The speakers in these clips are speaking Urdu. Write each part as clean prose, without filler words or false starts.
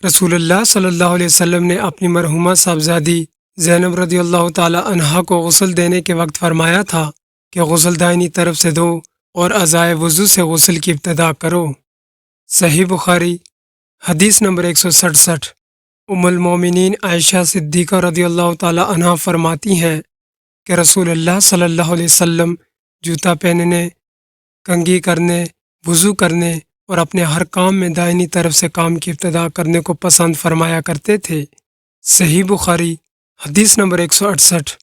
رسول اللہ صلی اللہ علیہ وسلم نے اپنی مرحومہ صاحبزادی زینب رضی اللہ تعالی عنہا کو غسل دینے کے وقت فرمایا تھا کہ غسل دائنی طرف سے دو اور اعضائے وضو سے غسل کی ابتدا کرو۔ صحیح بخاری حدیث نمبر 167۔ ام المومنین عائشہ صدیقہ رضی اللہ تعالی عنہا فرماتی ہیں کہ رسول اللہ صلی اللہ علیہ وسلم جوتا پہننے، کنگھی کرنے، وضو کرنے اور اپنے ہر کام میں دائنی طرف سے کام کی ابتدا کرنے کو پسند فرمایا کرتے تھے۔ صحیح بخاری حدیث نمبر 168۔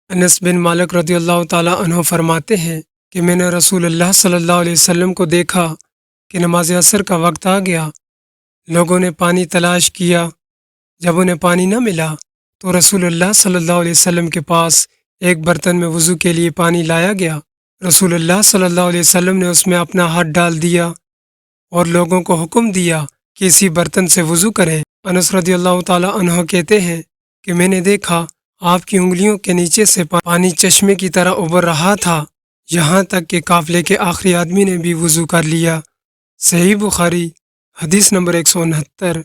انس بن مالک رضی اللہ تعالیٰ عنہ فرماتے ہیں کہ میں نے رسول اللہ صلی اللہ علیہ وسلم کو دیکھا کہ نماز عصر کا وقت آ گیا۔ لوگوں نے پانی تلاش کیا، جب انہیں پانی نہ ملا تو رسول اللہ صلی اللہ علیہ وسلم کے پاس ایک برتن میں وضو کے لیے پانی لایا گیا۔ رسول اللہ صلی اللہ علیہ وسلم نے اس میں اپنا ہاتھ ڈال دیا اور لوگوں کو حکم دیا کہ اسی برتن سے وضو کریں۔ انس رضی اللہ تعالیٰ عنہ کہتے ہیں کہ میں نے دیکھا آپ کی انگلیوں کے نیچے سے پانی چشمے کی طرح ابھر رہا تھا، یہاں تک کہ قافلے کے آخری آدمی نے بھی وضو کر لیا۔ صحیح بخاری حدیث نمبر 169۔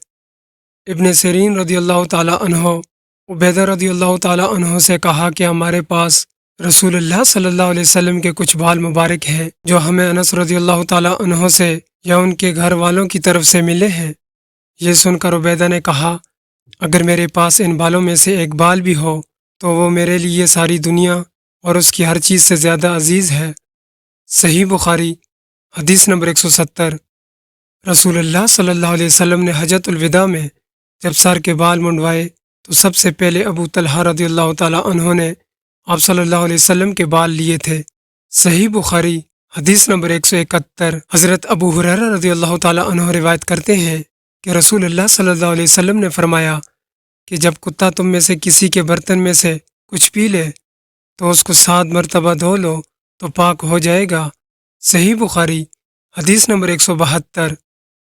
ابن سیرین رضی اللہ تعالیٰ عنہ عبیدہ رضی اللہ تعالیٰ عنہ سے کہا کہ ہمارے پاس رسول اللہ صلی اللہ علیہ وسلم کے کچھ بال مبارک ہیں جو ہمیں انس رضی اللہ تعالیٰ عنہ سے یا ان کے گھر والوں کی طرف سے ملے ہیں۔ یہ سن کر عبیدہ نے کہا، اگر میرے پاس ان بالوں میں سے ایک بال بھی ہو تو وہ میرے لیے ساری دنیا اور اس کی ہر چیز سے زیادہ عزیز ہے۔ صحیح بخاری حدیث نمبر 170۔ رسول اللہ صلی اللہ علیہ وسلم نے حجۃ الوداع میں جب سر کے بال منڈوائے تو سب سے پہلے ابو طلحہ رضی اللہ تعالیٰ عنہ نے آپ صلی اللہ علیہ وسلم کے بال لیے تھے۔ صحیح بخاری حدیث نمبر 171۔ حضرت ابو ہریرہ رضی اللہ تعالیٰ عنہ روایت کرتے ہیں کہ رسول اللہ صلی اللہ علیہ وسلم نے فرمایا کہ جب کتا تم میں سے کسی کے برتن میں سے کچھ پی لے تو اس کو 7 مرتبہ دھو لو تو پاک ہو جائے گا۔ صحیح بخاری حدیث نمبر 172۔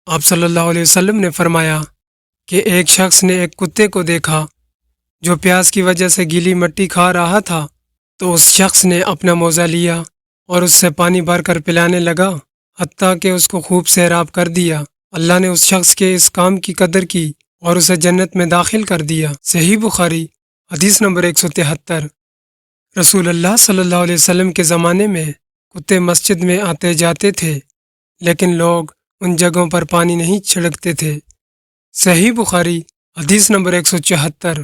آپ صلی اللہ علیہ وسلم نے فرمایا کہ ایک شخص نے ایک کتے کو دیکھا جو پیاس کی وجہ سے گیلی مٹی کھا رہا تھا، تو اس شخص نے اپنا موزہ لیا اور اس سے پانی بھر کر پلانے لگا حتیٰ کہ اس کو خوب سیراب کر دیا۔ اللہ نے اس شخص کے اس کام کی قدر کی اور اسے جنت میں داخل کر دیا۔ صحیح بخاری حدیث نمبر 173۔ رسول اللہ صلی اللہ علیہ وسلم کے زمانے میں کتے مسجد میں آتے جاتے تھے، لیکن لوگ ان جگہوں پر پانی نہیں چھڑکتے تھے۔ صحیح بخاری حدیث نمبر 174۔